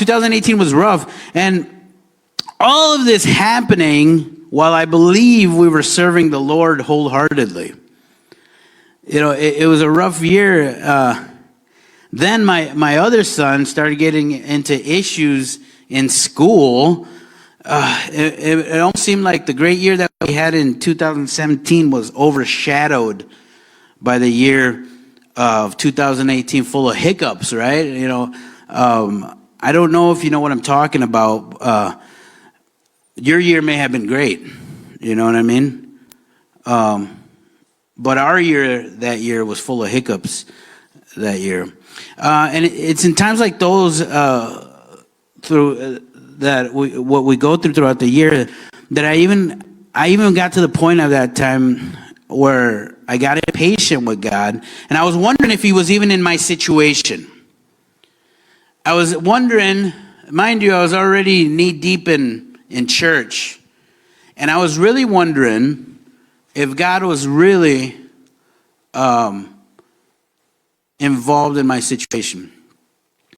2018 was rough. And all of this happening while I believe we were serving the Lord wholeheartedly. It was a rough year. Then my other son started getting into issues in school. It almost seemed like the great year that we had in 2017 was overshadowed by the year of 2018, full of hiccups, right? I don't know if you know what I'm talking about. Your year may have been great, you know what I mean? But our year that year was full of hiccups that year. And it's in times like those what we go through throughout the year that I even got to the point of that time where I got impatient with God, and I was wondering if he was even in my situation. I was wondering, mind you, I was already knee deep in church, and I was really wondering if God was really involved in my situation.